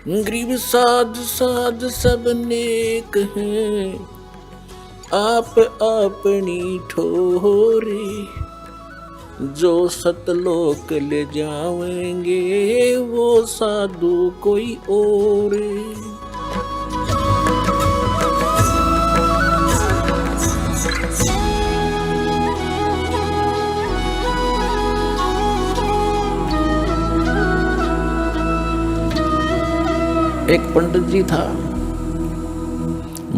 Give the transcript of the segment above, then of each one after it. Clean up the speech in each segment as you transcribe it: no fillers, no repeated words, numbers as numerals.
गरीब साध साध सब नेक हैं, आप अपनी ठोरी, जो सतलोक ले जाएंगे वो साधु कोई और। एक पंडित जी था,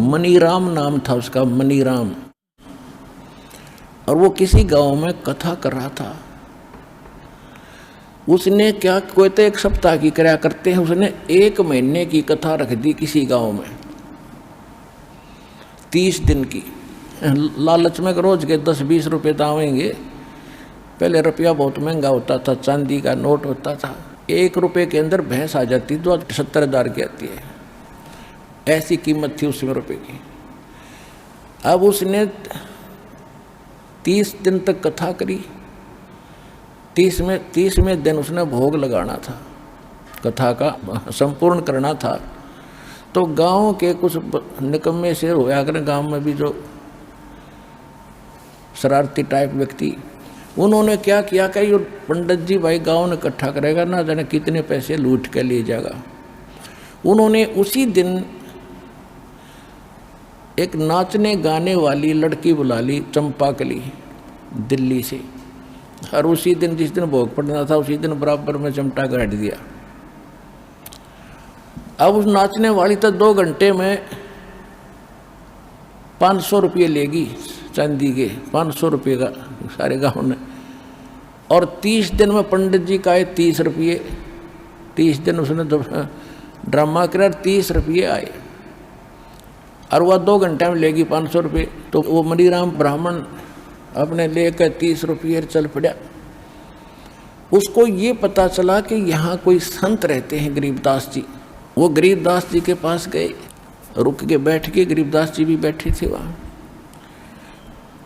मनीराम नाम था उसका, मनीराम। और वो किसी गांव में कथा कर रहा था। उसने क्या, कोई तो एक सप्ताह की कराया करते हैं, उसने 1 महीने की कथा रख दी किसी गांव में, 30 दिन की। लालच में रोज के 10-20 रुपये दावेंगे। पहले रुपया बहुत महंगा होता था, चांदी का नोट होता था। 1 रुपये के अंदर भैंस आ जाती तो 70,000 की आती है, ऐसी कीमत थी उसमें रुपये की। अब उसने 30 दिन तक कथा करी। 30वें दिन उसने भोग लगाना था, कथा का संपूर्ण करना था। तो गांव के कुछ निकम्मे से होया करें, गांव में भी जो शरारती टाइप व्यक्ति, उन्होंने क्या किया कि ये पंडित जी भाई गांव ने इकट्ठा करेगा, ना जाने कितने पैसे लूट के ले जाएगा। उन्होंने उसी दिन एक नाचने गाने वाली लड़की बुला ली, चंपाकली, दिल्ली से। और उसी दिन, जिस दिन भोग पड़ना था, उसी दिन बराबर में चिमटा काट दिया। अब उस नाचने वाली तो 2 घंटे में 500 रुपये लेगी, चांदी के 500 रुपये का सारे गांव ने। और 30 दिन में पंडित जी का आए 30 रुपये। 30 दिन उसने ड्रामा करा, 30 रुपये आए। और वह 2 घंटे में लेगी 500 रुपये। तो वो मनीराम ब्राह्मण अपने लेकर 30 रुपये चल पड़ा। उसको ये पता चला कि यहाँ कोई संत रहते हैं, गरीबदास जी। वो गरीबदास जी के पास गए, रुक के बैठ के, गरीबदास जी भी बैठे थे वहाँ।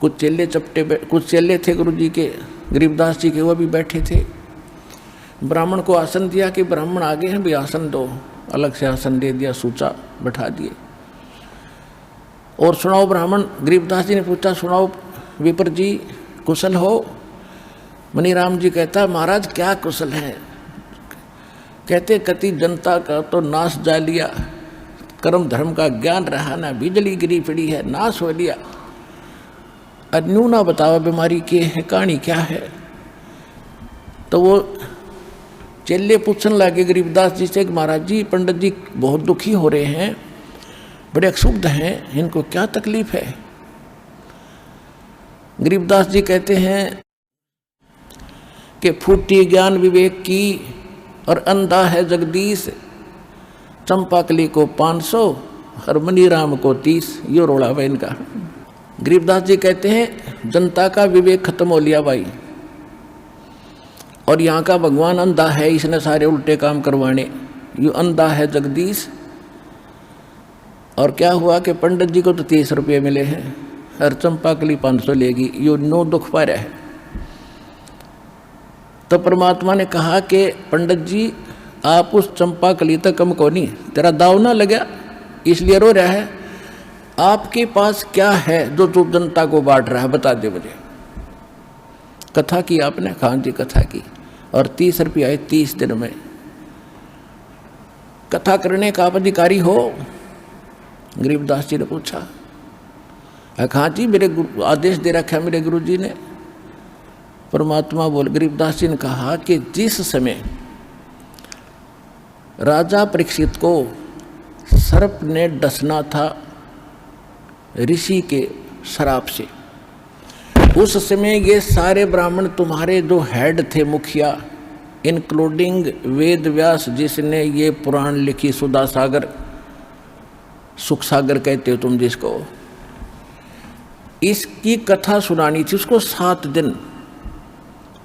कुछ चेले थे गुरु जी के, गरीबदास जी के, वो भी बैठे थे। ब्राह्मण को आसन दिया कि ब्राह्मण आगे हैं भी आसन दो, अलग से आसन दे दिया, सूचा बैठा दिए। और सुनाओ ब्राह्मण, गरीबदास जी ने पूछा, सुनाओ विपर जी, कुशल हो? मनीराम जी कहता, महाराज क्या कुशल है? कहते, कति जनता का तो नाश जा लिया, कर्म धर्म का ज्ञान रहा ना, बिजली गिरी पड़ी है, नाश हो लिया। अन्यू ना बतावा बीमारी की है, कहानी क्या है? तो वो चेले पूछने लगे गरीबदास जी से, महाराज जी पंडित जी बहुत दुखी हो रहे हैं, बड़े अक्षुब्ध हैं, इनको क्या तकलीफ है? गरीबदास जी कहते हैं कि फूटी ज्ञान विवेक की और अंधा है जगदीश, चंपाकली को 500 और मनीराम को 30। यो रोड़ा है इनका। गरीबदास जी कहते हैं जनता का विवेक खत्म हो लिया भाई, और यहाँ का भगवान अंधा है, इसने सारे उल्टे काम करवाने। यो अंधा है जगदीश। और क्या हुआ कि पंडित जी को तो 30 रुपये मिले हैं, हर चंपाकली 500 लेगी, यो 9 दुख पा रहा है। तो परमात्मा ने कहा कि पंडित जी आप उस चंपाकली तक कम को नहीं, तेरा दाव ना लगा इसलिए रो रहा है। आपके पास क्या है जो तू जनता को बांट रहा है, बता दे मुझे। कथा की आपने? खान जी कथा की, और 30 रुपये आए 30 दिन में। कथा करने का आप अधिकारी हो? गरीबदास जी ने पूछा। खान जी मेरे आदेश दे रखा है मेरे गुरु जी ने। परमात्मा बोल, गरीबदास जी ने कहा कि जिस समय राजा परीक्षित को सर्प ने डसना था ऋषि के श्राप से, उस समय ये सारे ब्राह्मण तुम्हारे जो हेड थे, मुखिया, इंक्लूडिंग वेद व्यास जिसने ये पुराण लिखी, सुधा सागर, सुख सागर कहते हो तुम जिसको, इसकी कथा सुनानी थी उसको 7 दिन।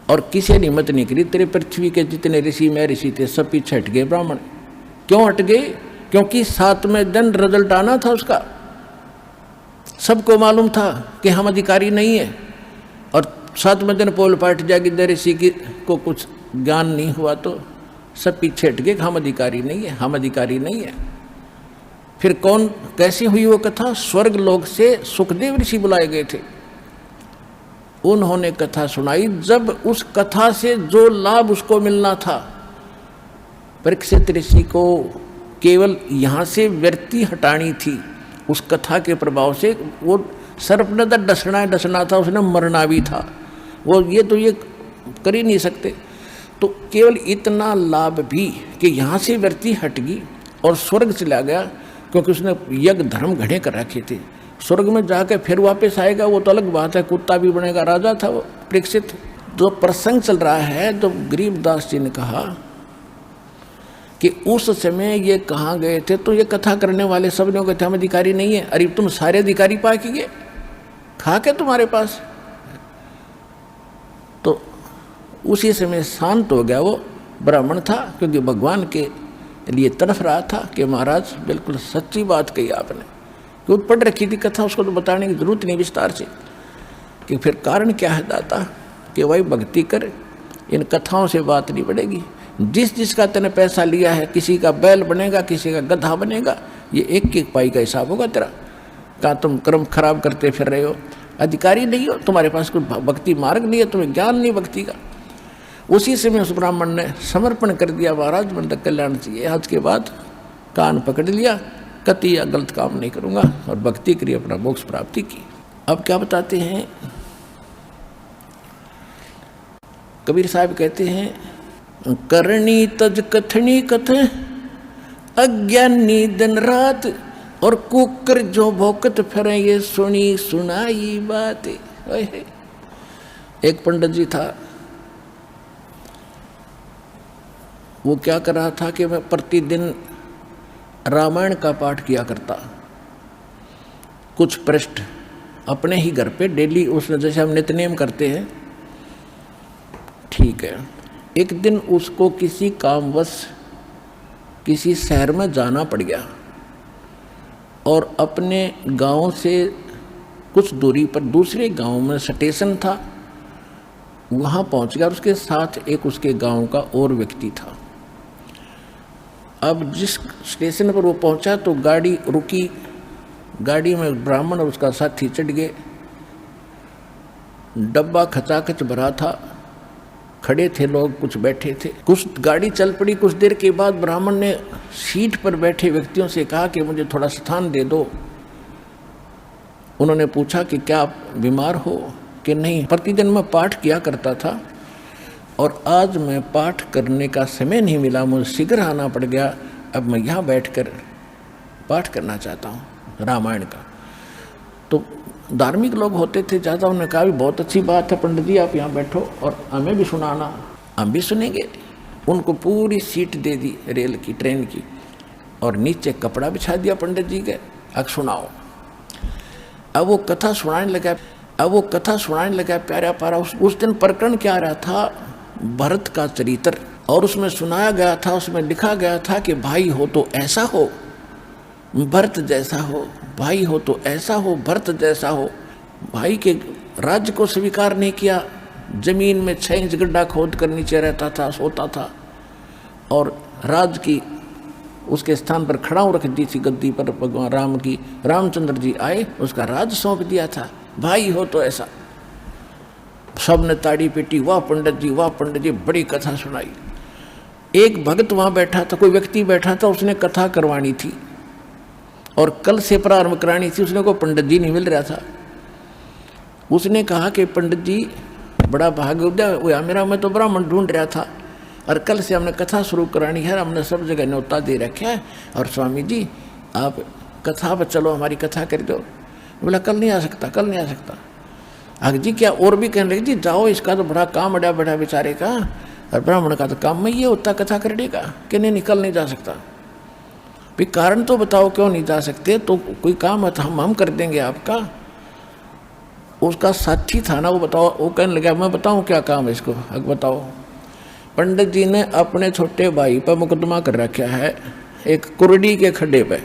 और किसी ने हिम्मत नहीं करी। तेरे पृथ्वी के जितने ऋषि में ऋषि थे सब पीछे हट गए ब्राह्मण। क्यों हट गए? क्योंकि 7वें दिन रिजल्ट आना था उसका। सबको मालूम था कि हम अधिकारी नहीं है, और 7वें दिन पोल पाट जाएगी, ऋषि की को कुछ ज्ञान नहीं हुआ तो सब पीछे हट गए, हम अधिकारी नहीं है, हम अधिकारी नहीं है। फिर कौन, कैसी हुई वो कथा? स्वर्ग लोक से सुखदेव ऋषि बुलाए गए थे, उन्होंने कथा सुनाई। जब उस कथा से जो लाभ उसको मिलना था, परीक्षित ऋषि को केवल यहाँ से वृत्ति हटानी थी उस कथा के प्रभाव से। वो सर्प ने तो डसना था, उसने मरना भी था, वो ये कर ही नहीं सकते। तो केवल इतना लाभ भी कि यहाँ से वृत्ति हट गई और स्वर्ग चला गया, क्योंकि उसने यज्ञ धर्म घड़े कर रखे थे। स्वर्ग में जाकर फिर वापस आएगा वो तो अलग बात है, कुत्ता भी बनेगा, राजा था वो परीक्षित। जो प्रसंग चल रहा है, जो गरीबदास जी ने कहा कि उस समय ये कहाँ गए थे, तो ये कथा करने वाले सब लोग कहते हम अधिकारी नहीं है। अरे तुम सारे अधिकारी पा के गए, खा के तुम्हारे पास। तो उसी समय शांत हो गया वो ब्राह्मण था, क्योंकि भगवान के लिए तड़फ रहा था कि महाराज बिल्कुल सच्ची बात कही आपने। क्यों पढ़ रखी थी कथा, उसको तो बताने की जरूरत नहीं विस्तार से कि फिर कारण क्या है दाता, कि भाई भक्ति कर, इन कथाओं से बात नहीं बढ़ेगी। जिसका तूने पैसा लिया है, किसी का बैल बनेगा, किसी का गधा बनेगा, ये एक एक पाई का हिसाब होगा तेरा। कहाँ तुम कर्म खराब करते फिर रहे हो, अधिकारी नहीं हो, तुम्हारे पास कोई भक्ति मार्ग नहीं है, तुम्हें ज्ञान नहीं भक्ति का। उसी समय उस ब्राह्मण ने समर्पण कर दिया, महाराज मन तक कल्याण चाहिए, आज के बाद कान पकड़ लिया, कति या गलत काम नहीं करूँगा, और भक्ति करी, अपना मोक्ष प्राप्ति की। अब क्या बताते हैं कबीर साहब, कहते हैं करनी तज कथनी कथ, अज्ञानी दिन रात, और कुकर जो भौकत फिरे, ये सुनी सुनाई बात। एक पंडित जी था, वो क्या कर रहा था कि मैं प्रतिदिन रामायण का पाठ किया करता, कुछ पृष्ठ अपने ही घर पे डेली, उसने जैसे हम नित्यनेम करते हैं, ठीक है। एक दिन उसको किसी कामवश किसी शहर में जाना पड़ गया, और अपने गांव से कुछ दूरी पर दूसरे गांव में स्टेशन था, वहाँ पहुँच गया। उसके साथ एक उसके गांव का और व्यक्ति था। अब जिस स्टेशन पर वो पहुँचा तो गाड़ी रुकी, गाड़ी में ब्राह्मण और उसका साथी चढ़ गए। डब्बा खचाखच भरा था, खड़े थे लोग, कुछ बैठे थे। कुछ गाड़ी चल पड़ी। कुछ देर के बाद ब्राह्मण ने सीट पर बैठे व्यक्तियों से कहा कि मुझे थोड़ा स्थान दे दो। उन्होंने पूछा कि क्या आप बीमार हो कि नहीं। प्रतिदिन मैं पाठ किया करता था और आज मैं पाठ करने का समय नहीं मिला, मुझे शीघ्र आना पड़ गया, अब मैं यहाँ बैठकर पाठ करना चाहता हूँ रामायण का। तो धार्मिक लोग होते थे ज़्यादा, उन्होंने कहा भी बहुत अच्छी बात है पंडित जी, आप यहाँ बैठो और हमें भी सुनाना, हम भी सुनेंगे। उनको पूरी सीट दे दी रेल की, ट्रेन की, और नीचे कपड़ा बिछा दिया पंडित जी के, अब सुनाओ। अब वो कथा सुनाने लगा प्यारा प्यारा। उस दिन प्रकरण क्या रहा था, भरत का चरित्र, और उसमें सुनाया गया था, उसमें लिखा गया था कि भाई हो तो ऐसा हो, भरत जैसा हो, भाई हो तो ऐसा हो, भरत जैसा हो। भाई के राज्य को स्वीकार नहीं किया, जमीन में 6 इंच गड्ढा खोद कर नीचे रहता था, सोता था, और राज की उसके स्थान पर खड़ा रख दी थी गद्दी पर भगवान राम की। रामचंद्र जी आए, उसका राज सौंप दिया था, भाई हो तो ऐसा। सब ने ताड़ी पीटी, वाह पंडित जी, बड़ी कथा सुनाई। एक भक्त वहाँ बैठा था, कोई व्यक्ति बैठा था, उसने कथा करवानी थी और कल से प्रारंभ करानी थी, उसने को पंडित जी नहीं मिल रहा था। उसने कहा कि पंडित जी बड़ा भाग्योदय हुआ मेरा, मैं तो ब्राह्मण ढूंढ रहा था और कल से हमने कथा शुरू करानी है, हमने सब जगह न्योता दे रखा है, और स्वामी जी आप कथा पर चलो, हमारी कथा कर दो। बोला कल नहीं आ सकता। आगे जी क्या और भी कहने लगे, जी जाओ, इसका तो बड़ा काम बड़ा बड़ा बेचारे का, और ब्राह्मण का तो काम में ये होता कथा करने का, कि नहीं कल नहीं जा सकता। भाई कारण तो बताओ क्यों नहीं जा सकते, तो कोई काम है तो हम कर देंगे आपका। उसका साथी था ना, वो बताओ, वो कहने लगा मैं बताऊं क्या काम है इसको, अब बताओ। पंडित जी ने अपने छोटे भाई पर मुकदमा कर रखा है एक कुरडी के खड्डे पे,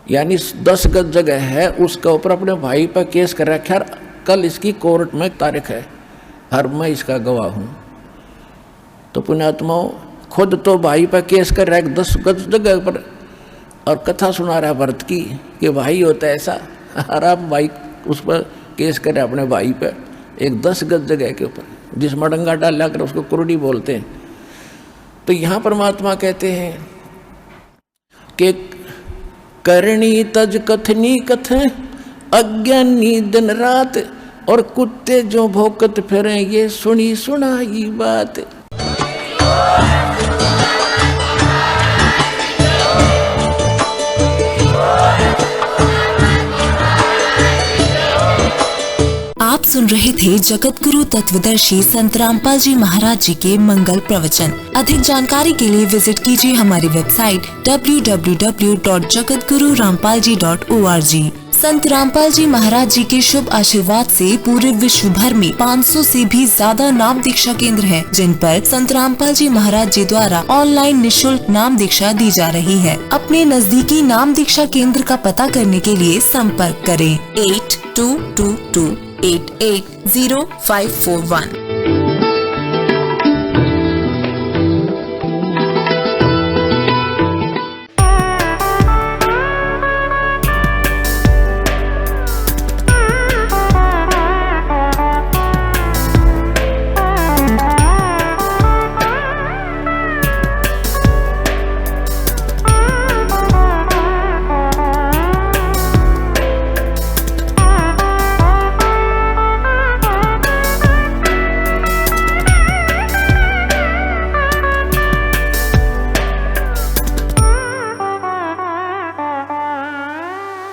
यानी 10 गज जगह है, उसका ऊपर अपने भाई पर केस कर रखा है। कल इसकी कोर्ट में तारीख है और मैं इसका गवाह हूँ। तो पुण्यात्माओं खुद तो भाई पर केस कर रहा है 10 गज जगह पर, और कथा सुना रहा है भरत की कि भाई होता है ऐसा, और आप भाई उस पर केस कर रहे अपने भाई पर एक 10 गज जगह के ऊपर, जिस मडंगा डाल कर उसको कुरडी बोलते हैं। तो यहाँ परमात्मा कहते हैं कि करणी तज कथनी कथ अज्ञानी दिन रात, और कुत्ते जो भौंकत फिरें ये सुनी सुनाई बात। आप सुन रहे थे जगत गुरु तत्वदर्शी संत रामपाल जी महाराज जी के मंगल प्रवचन। अधिक जानकारी के लिए विजिट कीजिए हमारी वेबसाइट www.jagatgururampalji.org। संत रामपाल जी महाराज जी के शुभ आशीर्वाद से पूरे विश्व भर में 500 से भी ज्यादा नाम दीक्षा केंद्र हैं, जिन पर संत रामपाल जी महाराज जी द्वारा ऑनलाइन निशुल्क नाम दीक्षा दी जा रही है। अपने नजदीकी नाम दीक्षा केंद्र का पता करने के लिए संपर्क करें 8222880541।